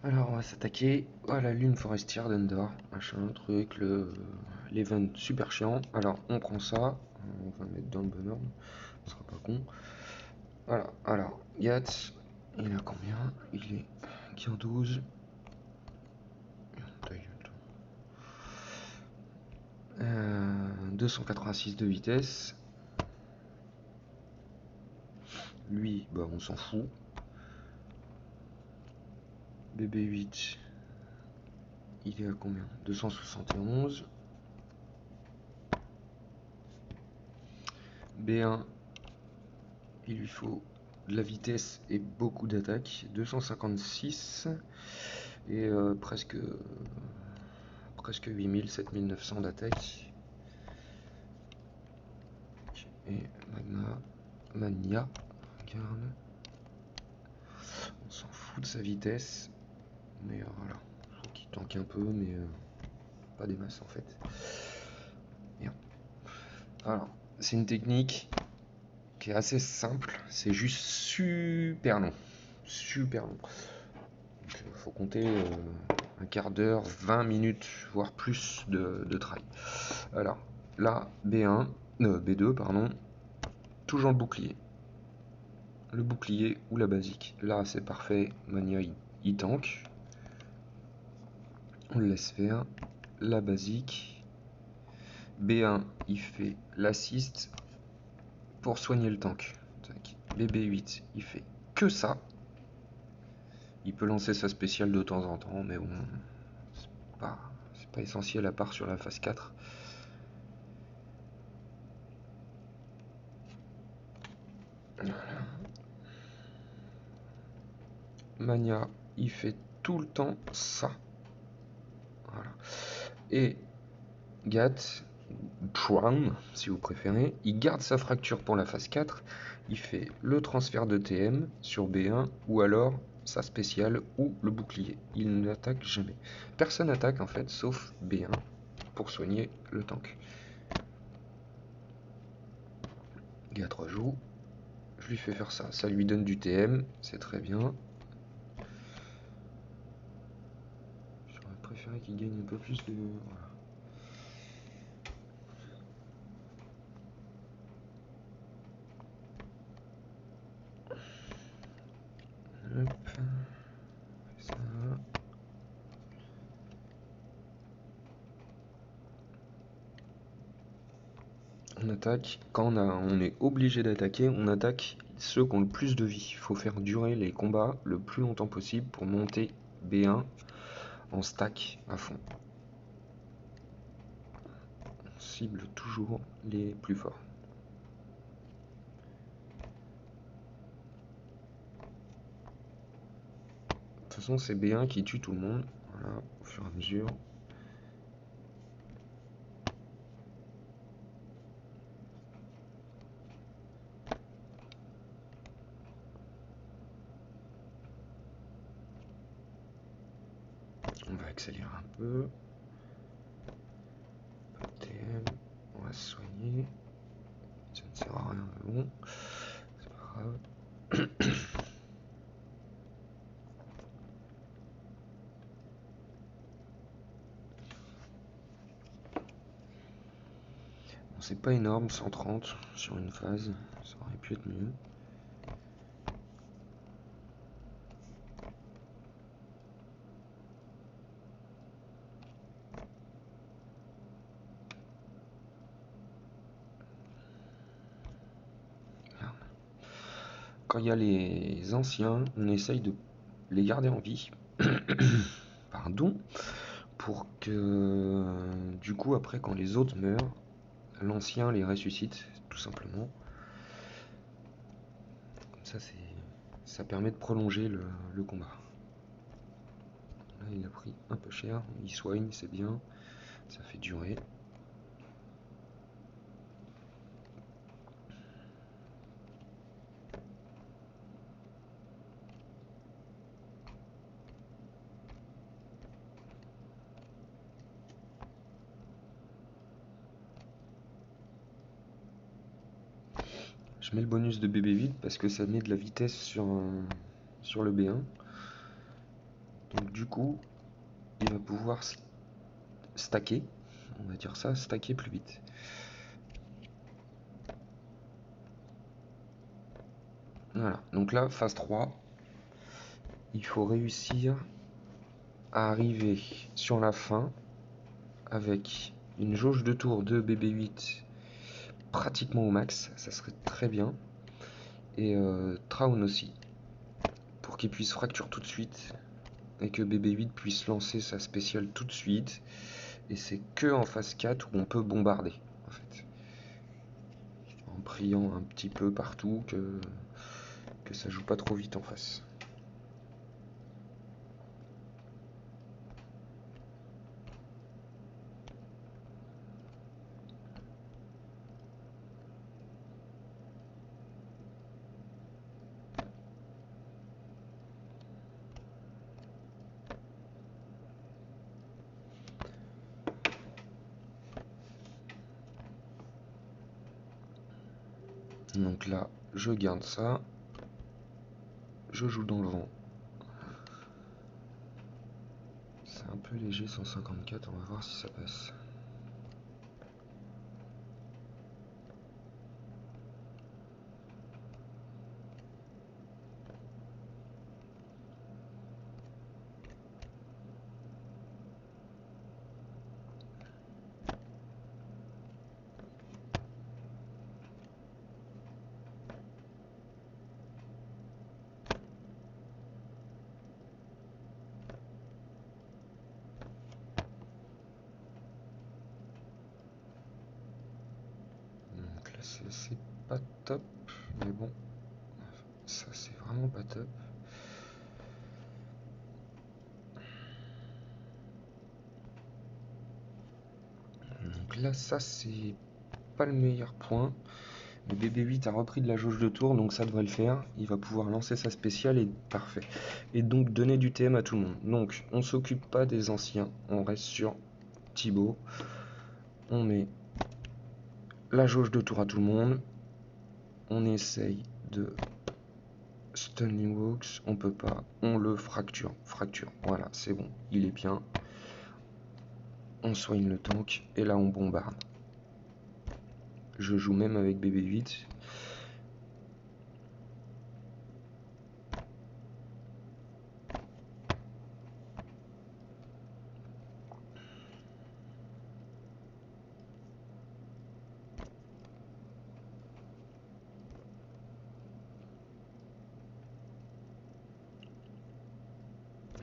Alors on va s'attaquer à la lune forestière d'Endor, machin, truc, l'event super chiant. Alors on prend ça, on va mettre dans le bon ordre, ce sera pas con. Voilà, alors Yats, il a combien? Il est qui en 12. 286 de vitesse. Lui, bah on s'en fout. BB8, il est à combien? 271. B1, il lui faut de la vitesse et beaucoup d'attaque. 256 et presque 8000, 7900 d'attaque. Et Mania, regarde. On s'en fout de sa vitesse. Mais voilà, faut qu'il tanque un peu, mais pas des masses en fait. Bien. Alors, c'est une technique qui est assez simple, c'est juste super long. Super long. Donc, faut compter un quart d'heure, 20 minutes, voire plus de try. Alors, là, B1, B2, pardon, toujours le bouclier. Le bouclier ou la basique. Là, c'est parfait. Mania, il tank. On le laisse faire. La basique. B1, il fait l'assist pour soigner le tank. BB8, il fait que ça. Il peut lancer sa spéciale de temps en temps, mais bon, c'est pas essentiel à part sur la phase 4. Voilà. Mania, il fait tout le temps ça. Voilà. Et Gat, Chuan, si vous préférez, il garde sa fracture pour la phase 4. Il fait le transfert de TM sur B1 ou alors sa spéciale ou le bouclier. Il n'attaque jamais. Personne n'attaque en fait sauf B1 pour soigner le tank. Gat rejoue. Je lui fais faire ça. Ça lui donne du TM, c'est très bien. J'aurais préféré qu'il gagne un peu plus de... Voilà. Hop. Ça. On attaque. Quand on est obligé d'attaquer, on attaque ceux qui ont le plus de vie. Il faut faire durer les combats le plus longtemps possible pour monter B1 en stack à fond. On cible toujours les plus forts. De toute façon, c'est B1 qui tue tout le monde. Voilà, au fur et à mesure. On va accélérer un peu. Pas de TM. On va se soigner. Ça ne sert à rien, mais bon. C'est pas grave. Bon, c'est pas énorme, 130 sur une phase. Ça aurait pu être mieux. Quand il y a les anciens, on essaye de les garder en vie. Pardon. Pour que, du coup, après, quand les autres meurent, l'ancien les ressuscite, tout simplement. Comme ça permet de prolonger le combat. Là, il a pris un peu cher. Il soigne, c'est bien. Ça fait durer. Je mets le bonus de BB8 parce que ça met de la vitesse sur le B1. Donc du coup, il va pouvoir stacker, on va dire ça, stacker plus vite. Voilà, donc là, phase 3, il faut réussir à arriver sur la fin avec une jauge de tour de BB8 pratiquement au max, ça serait très bien. Et Traun aussi, pour qu'il puisse fracture tout de suite et que BB8 puisse lancer sa spéciale tout de suite. Et c'est que en phase 4 où on peut bombarder, en fait. En priant un petit peu partout que ça joue pas trop vite en face. Donc là, je garde ça. Je joue dans le vent. C'est un peu léger, 154, on va voir si ça passe. Donc là, c'est pas top, mais bon, ça c'est vraiment pas top. Donc là, ça c'est pas le meilleur point. Le BB8 a repris de la jauge de tour, donc ça devrait le faire. Il va pouvoir lancer sa spéciale et parfait. Et donc donner du TM à tout le monde. Donc on s'occupe pas des anciens, on reste sur Thibaut. On met la jauge de tour à tout le monde. On essaye de Stunning Walks, on peut pas. On le fracture. Fracture, voilà, c'est bon, il est bien. On soigne le tank et là on bombarde. Je joue même avec BB8.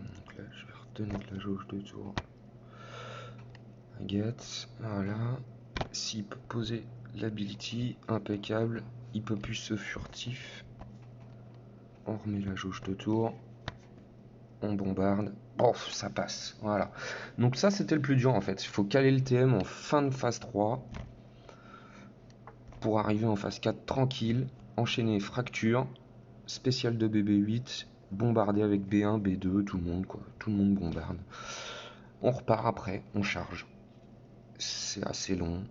Donc là, je vais redonner de la jauge de tour. Agathe, voilà. S'il peut poser l'ability, impeccable. Il peut plus se furtif. On remet la jauge de tour. On bombarde. Bof, ça passe. Voilà. Donc ça, c'était le plus dur en fait. Il faut caler le TM en fin de phase 3 pour arriver en phase 4 tranquille. Enchaîner fracture. Spécial de BB8. Bombarder avec B1, B2, tout le monde quoi. Tout le monde bombarde. On repart après, on charge. C'est assez long.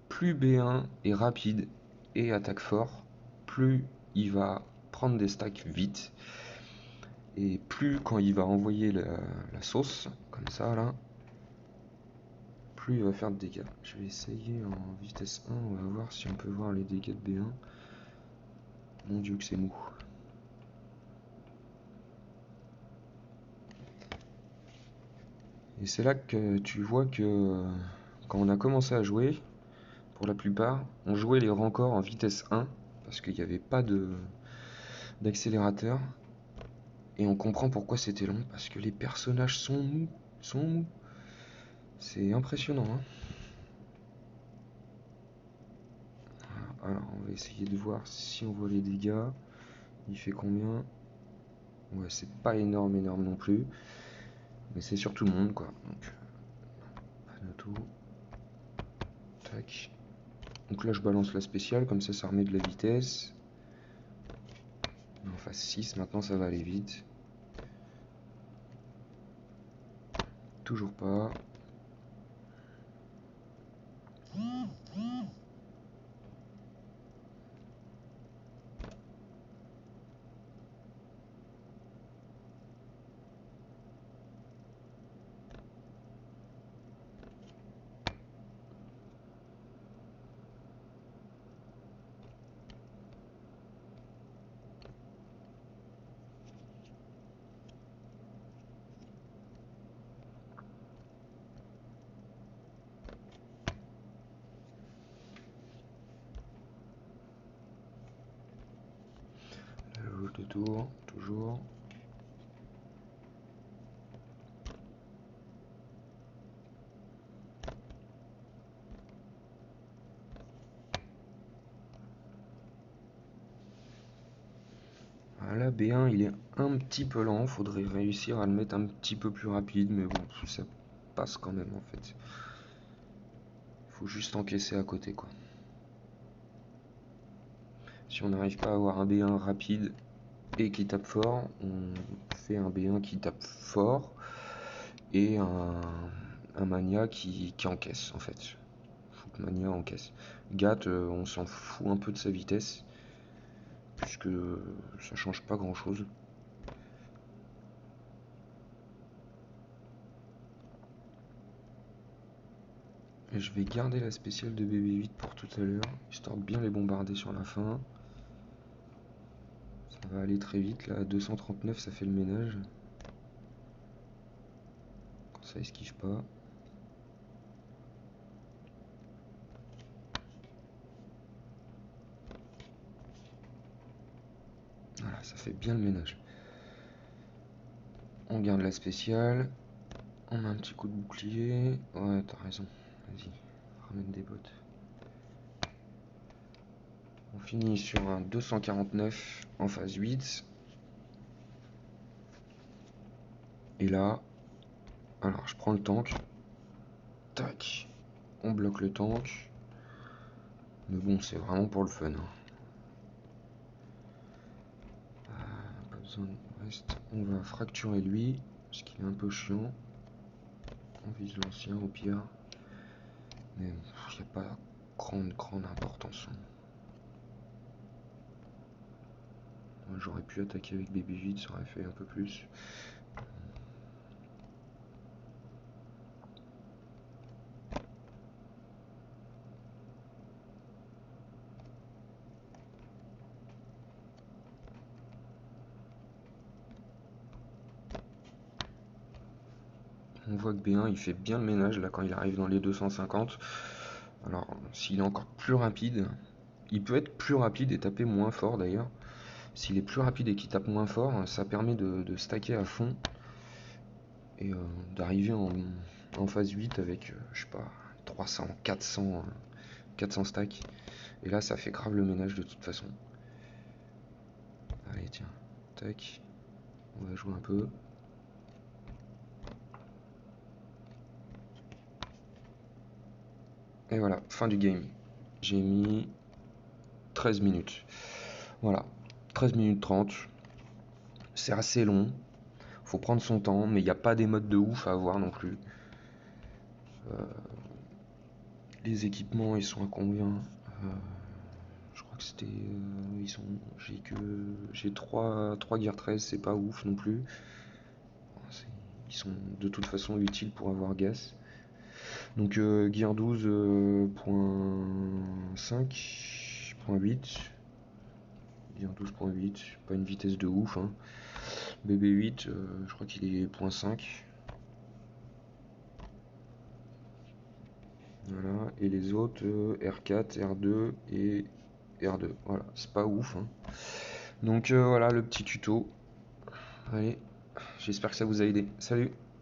Plus B1 est rapide et attaque fort, plus il va prendre des stacks vite. Et plus quand il va envoyer la sauce, comme ça là, plus il va faire de dégâts. Je vais essayer en vitesse 1, on va voir si on peut voir les dégâts de B1. Mon dieu que c'est mou. Et c'est là que tu vois que quand on a commencé à jouer, pour la plupart, on jouait les rancors en vitesse 1, parce qu'il n'y avait pas d'accélérateur. Et on comprend pourquoi c'était long, parce que les personnages sont mous. C'est impressionnant, hein. Alors, on va essayer de voir si on voit les dégâts. Il fait combien? Ouais, c'est pas énorme non plus. Mais c'est sur tout le monde, quoi. Donc, tout. Tac. Donc là, je balance la spéciale, comme ça remet de la vitesse. On fasse 6, maintenant ça va aller vite. Toujours pas. boucle de tour, toujours. Là, B1, il est un petit peu lent. Faudrait réussir à le mettre un petit peu plus rapide. Mais bon, ça passe quand même, en fait. Faut juste encaisser à côté, quoi. Si on n'arrive pas à avoir un B1 rapide et qui tape fort, on fait un B1 qui tape fort et un Mania qui encaisse, en fait. Faut que Mania encaisse. Gat, on s'en fout un peu de sa vitesse, puisque ça change pas grand chose. Et je vais garder la spéciale de BB8 pour tout à l'heure, histoire de bien les bombarder sur la fin. Ça va aller très vite, là, à 239, ça fait le ménage. Quand ça esquive pas. Voilà, ça fait bien le ménage. On garde la spéciale. On met un petit coup de bouclier. Ouais, t'as raison. Vas-y, ramène des bottes. On finit sur un 249 en phase 8. Et là, alors je prends le tank. Tac. On bloque le tank. Mais bon, c'est vraiment pour le fun. Pas besoin de reste. On va fracturer lui, parce qu'il est un peu chiant. On vise l'ancien au pire. Mais il n'y a pas grande importance. J'aurais pu attaquer avec BB8, ça aurait fait un peu plus. On voit que B1 il fait bien le ménage là quand il arrive dans les 250. Alors s'il est encore plus rapide, il peut être plus rapide et taper moins fort d'ailleurs. S'il est plus rapide et qu'il tape moins fort, ça permet de stacker à fond et d'arriver en phase 8 avec, je sais pas, 300, 400 stacks. Et là ça fait grave le ménage de toute façon. Allez tiens, tac, on va jouer un peu. Et voilà, fin du game. J'ai mis 13 minutes. Voilà, 13 minutes 30. C'est assez long. Faut prendre son temps, mais il n'y a pas des modes de ouf à avoir non plus. Les équipements, ils sont à combien? Je crois que c'était... ils sont... J'ai 3 Gear 13, c'est pas ouf non plus. Ils sont de toute façon utiles pour avoir gas. Donc Gear 12.5.8. Gear 12.8, pas une vitesse de ouf. Hein. BB8, je crois qu'il est 0.5. Voilà, et les autres, R4, R2 et R2. Voilà, c'est pas ouf. Hein. Donc voilà le petit tuto. Allez, j'espère que ça vous a aidé. Salut!